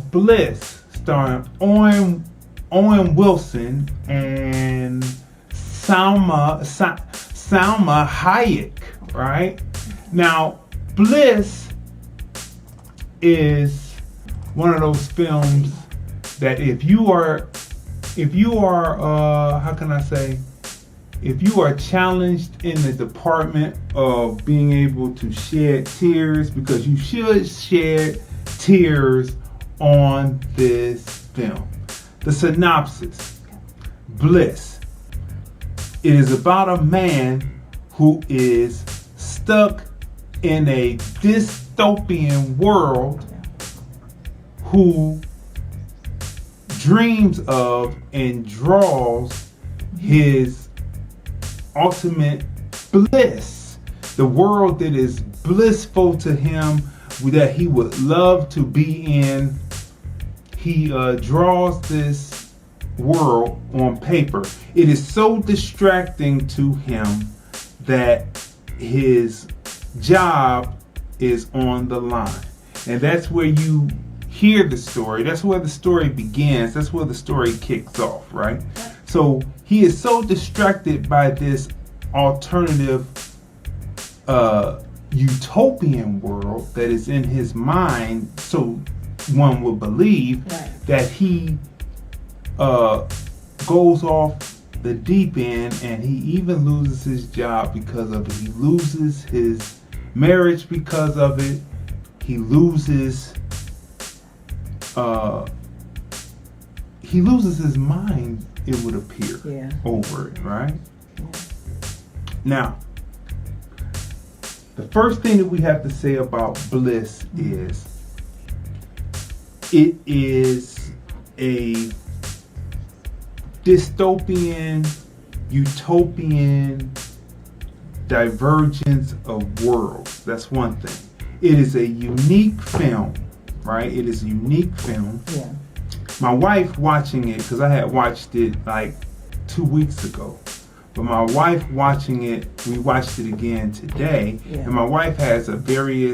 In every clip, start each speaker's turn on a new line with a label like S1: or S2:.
S1: Bliss, starring Owen Wilson and Salma Hayek. Right now, Bliss is one of those films that how can I say, if you are challenged in the department of being able to shed tears, because you should shed tears on this film. The synopsis: Bliss. It is about a man who is stuck in a dystopian world, who dreams of and draws his ultimate bliss, the world that is blissful to him, that he would love to be in. He draws this world on paper. It is so distracting to him that his job is on the line. And that's where you hear the story. That's where the story begins. That's where the story kicks off, right? So he is so distracted by this alternative utopian world that is in his mind, so one would believe, that he goes off the deep end, and he even loses his job because of it. He loses his marriage because of it. He loses his mind, it would appear, over it, right? Now, the first thing that we have to say about Bliss is it is a dystopian, utopian divergence of worlds. That's one thing. It is a unique film, right? It is a unique film.
S2: Yeah.
S1: My wife watching it, because I had watched it like 2 weeks ago, but my wife watching it, we watched it again today, and my wife has a very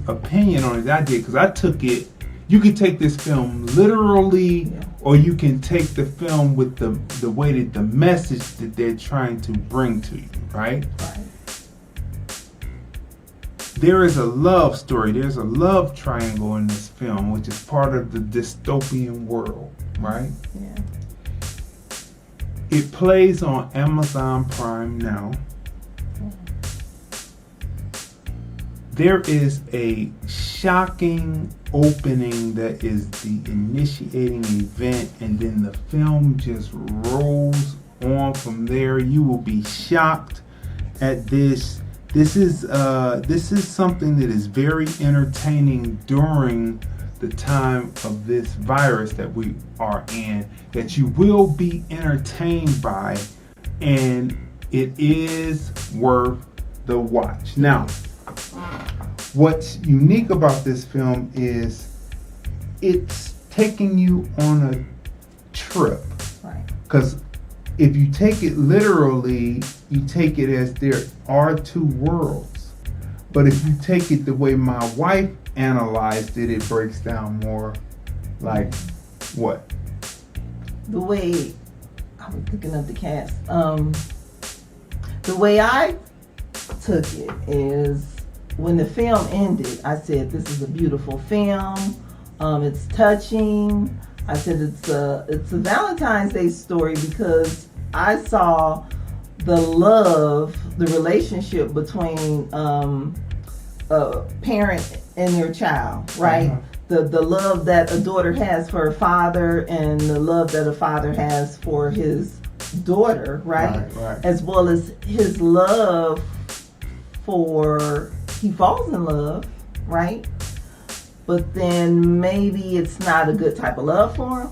S1: opinion on it that I did, because I took it. You can take this film literally, or you can take the film with the way that the message that they're trying to bring to you, right? There is a love story. There's a love triangle in this film, which is part of the dystopian world, right?
S2: Yeah.
S1: It plays on Amazon Prime now. There is a shocking opening that is the initiating event, and then the film just rolls on from there. You will be shocked at this. This is something that is very entertaining during the time of this virus that we are in, that you will be entertained by, and it is worth the watch. Now, what's unique about this film is it's taking you on a trip.
S2: Right.
S1: Because if you take it literally, you take it as there are two worlds. But if you take it the way my wife analyzed it, it breaks down more like what?
S2: The way I was picking up the cast. The way I took it is, when the film ended, I said, this is a beautiful film. It's touching. I said it's a Valentine's Day story, because I saw the love, the relationship between a parent and their child, right? Uh-huh. The love that a daughter has for her father, and the love that a father has for his daughter, right? As well as his love for, he falls in love, right? But then maybe it's not a good type of love for him.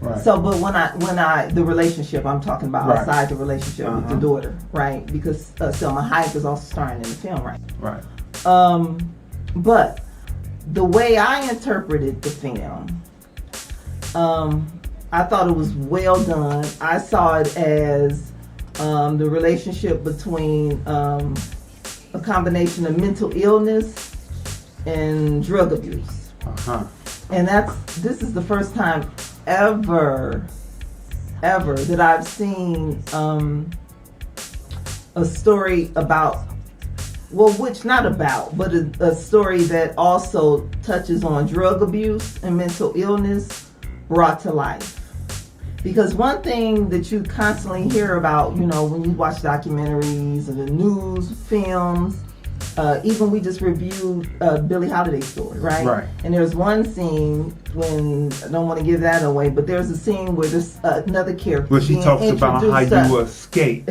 S2: Right. So, but when I the relationship I'm talking about, outside the relationship with the daughter, right? Because Salma Hayek is also starring in the film, right?
S1: Right.
S2: But the way I interpreted the film, I thought it was well done. I saw it as the relationship between a combination of mental illness in drug abuse. And this is the first time ever that I've seen a story about, but a story that also touches on drug abuse and mental illness brought to life. Because one thing that you constantly hear about, you know, when you watch documentaries or the news, films, even we just reviewed Billie Holiday's story, right?
S1: Right.
S2: And there's one scene when, I don't want to give that away, but there's a scene where there's another character
S1: where she talks about how you escape,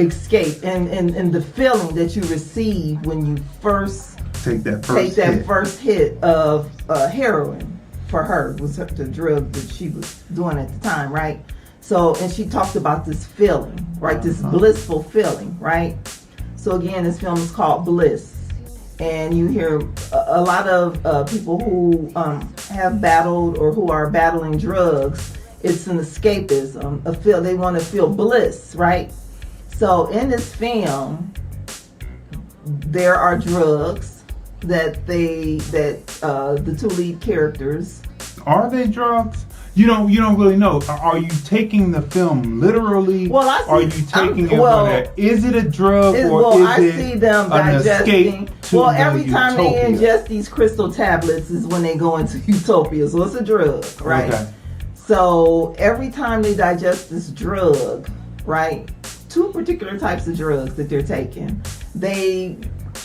S1: and the feeling that you receive when you first take that first hit of heroin. For her, was the drug that she was doing at the time, right? So, and she talked about this feeling, right? This blissful feeling, right? So again, this film is called Bliss. And you hear a lot of people who have battled or who are battling drugs. It's an escapism. They want to feel bliss, right? So in this film, there are drugs that the two lead characters. Are they drugs? You don't really know. Are you taking the film literally?
S2: Well,
S1: are you taking it? Is it a drug or is
S2: I see them
S1: an
S2: digesting.
S1: escape to
S2: Well, every time
S1: utopia?
S2: they ingest these crystal tablets is when they go into utopia. So it's a drug, right?
S1: Okay.
S2: So every time they digest this drug, right? Two particular types of drugs that they're taking, they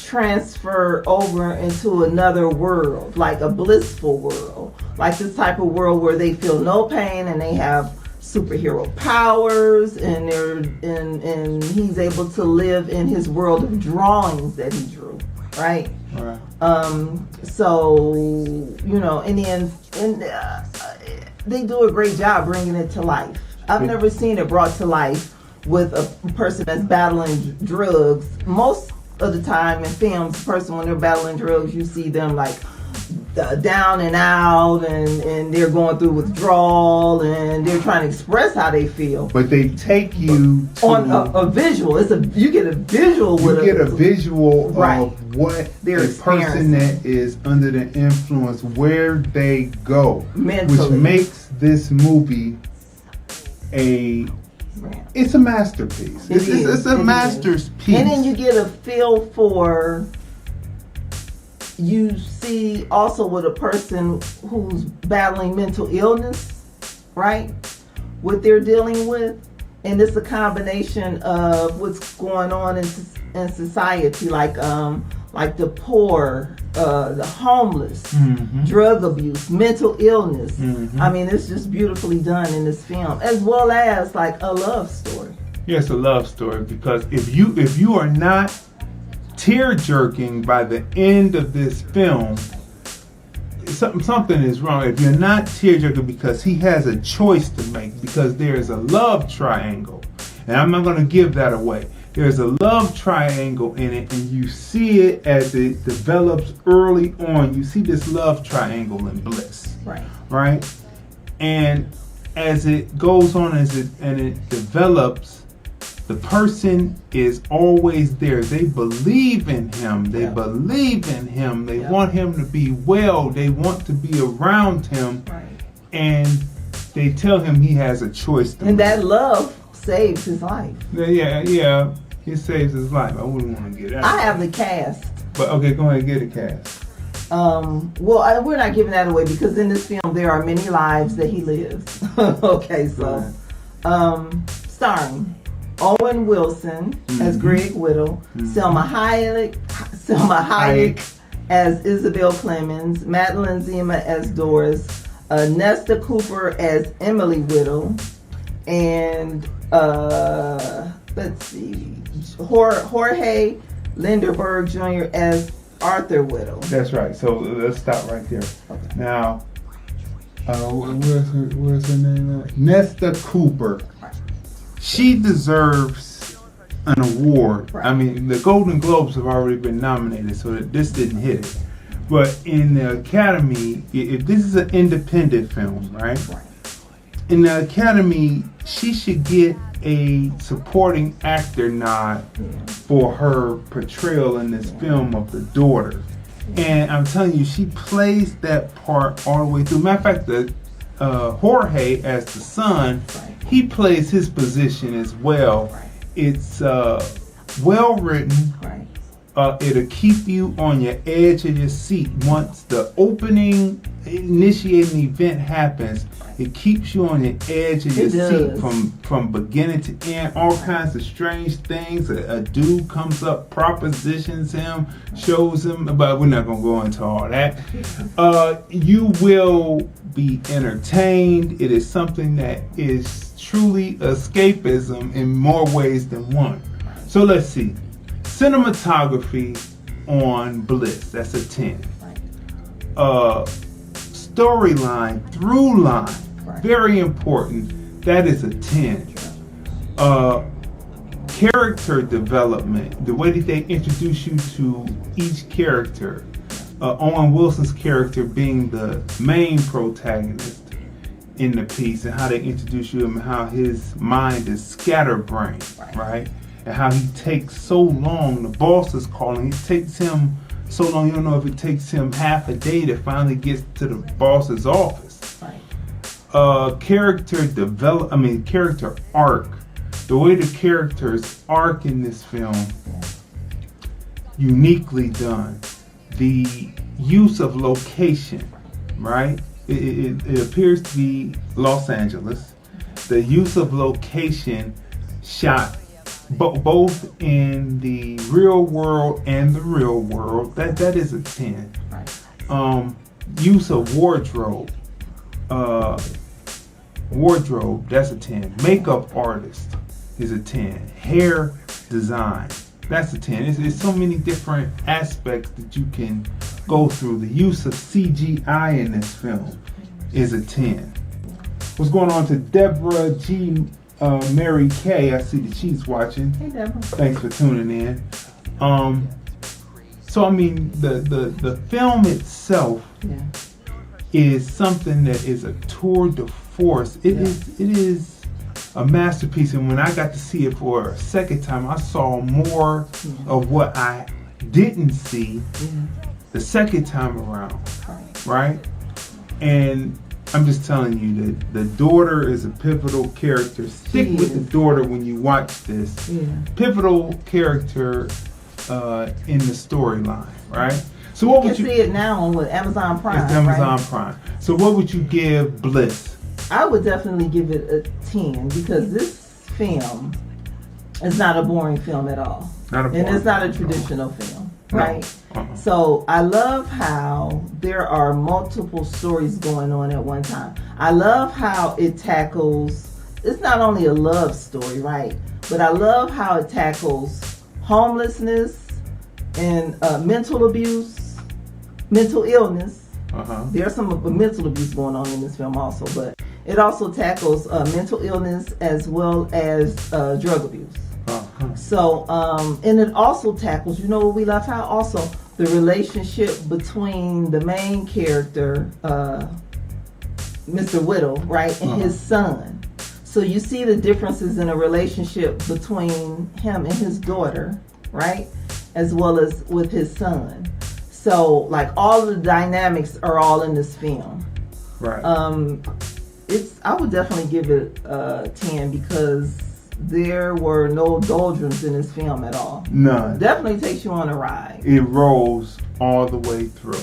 S2: transfer over into another world, like a blissful world, like this type of world where they feel no pain and they have superhero powers, and and he's able to live in his world of drawings that he drew, right?
S1: Right.
S2: So you know, in the end, they do a great job bringing it to life. I've never seen it brought to life with a person that's battling drugs. Most of the time in films, the person when they're battling drugs, you see them like down and out, and they're going through withdrawal, and they're trying to express how they feel.
S1: But they take you to
S2: on a visual. You get a visual right.
S1: Of what the person that is under the influence, where they go,
S2: mentally,
S1: which makes this movie it's a masterpiece. It's a masterpiece.
S2: And then you get a feel for, you see also with a person who's battling mental illness, right? What they're dealing with. And it's a combination of what's going on in society, like the poor, the homeless, drug abuse, mental illness. I mean, it's just beautifully done in this film, as well as like a love story.
S1: Yes, a love story, because if you are not tear jerking by the end of this film, something is wrong. If you're not tear jerking, because he has a choice to make, because there is a love triangle, and I'm not going to give that away. There's a love triangle in it, and you see it as it develops early on. You see this love triangle in Bliss, right? And as it goes on, and it develops, the person is always there. They believe in him. They believe in him. They want him to be well. They want to be around him, and they tell him he has a choice to make.
S2: That love saves his life.
S1: Yeah, it saves his life. I wouldn't want to get out.
S2: I have the cast.
S1: But okay, go ahead and get a cast.
S2: Well, we're not giving that away, because in this film there are many lives that he lives. Okay, so starring Owen Wilson as Greg Whittle, Selma Hayek as Isabel Clemens, Madeline Zima as Doris, Nesta Cooper as Emily Whittle, and let's see, Jorge Linderberg Jr. as Arthur Whittle.
S1: That's right. So let's stop right there. Okay. Now, where's her name? Nesta Cooper. She deserves an award. I mean, the Golden Globes have already been nominated, so that this didn't hit it. But in the Academy, if this is an independent film, right? In the Academy, she should get a supporting actor nod for her portrayal in this film of the daughter. And I'm telling you, she plays that part all the way through. Matter of fact, the Jorge as the son, he plays his position as well. It's well written. It'll keep you on your edge of your seat. Once the opening initiating event happens, it keeps you on the edge of your seat from beginning to end. All kinds of strange things. A dude comes up, propositions him, shows him, but we're not going to go into all that. You will be entertained. It is something that is truly escapism in more ways than one. So let's see. Cinematography on Bliss, that's a 10. Storyline, through line, very important, that is a 10. Character development, the way that they introduce you to each character, Owen Wilson's character being the main protagonist in the piece, and how they introduce you and how his mind is scatterbrained, right? And how he takes so long, the boss is calling, it takes him so long, you don't know if it takes him half a day to finally get to the boss's office. Character arc, the way the characters arc in this film, uniquely done. The use of location, right? It appears to be Los Angeles. The use of location shot both in the real world and the real world, that is a 10. Use of wardrobe, that's a 10. Makeup artist is a 10. Hair design, that's a 10. It's so many different aspects that you can go through. The use of CGI in this film is a 10. What's going on to Deborah G. Mary Kay? I see that she's watching.
S2: Hey, Deborah.
S1: Thanks for tuning in. So I mean, the film itself is something that is a tour de force. It is a masterpiece, and when I got to see it for a second time, I saw more of what I didn't see the second time around, right? And I'm just telling you that the daughter is a pivotal character. Stick with the daughter when you watch this. Pivotal character in the storyline, right? So what would you
S2: see it now on Amazon Prime?
S1: It's Amazon Prime. So what would you give Bliss?
S2: I would definitely give it a 10 because this film is not a boring film at all. And it's not a traditional film, right? So I love how there are multiple stories going on at one time. I love how it tackles, it's not only a love story, right? But I love how it tackles homelessness and mental abuse, mental illness. There's some mental abuse going on in this film also, but it also tackles mental illness as well as drug abuse. So, and it also tackles, you know what we left out also? The relationship between the main character, Mr. Whittle, right, and his son. So you see the differences in a relationship between him and his daughter, right, as well as with his son. So, like, all of the dynamics are all in this film.
S1: Right.
S2: I would definitely give it 10 because there were no doldrums in this film at all.
S1: None.
S2: Definitely takes you on a ride.
S1: It rolls all the way through.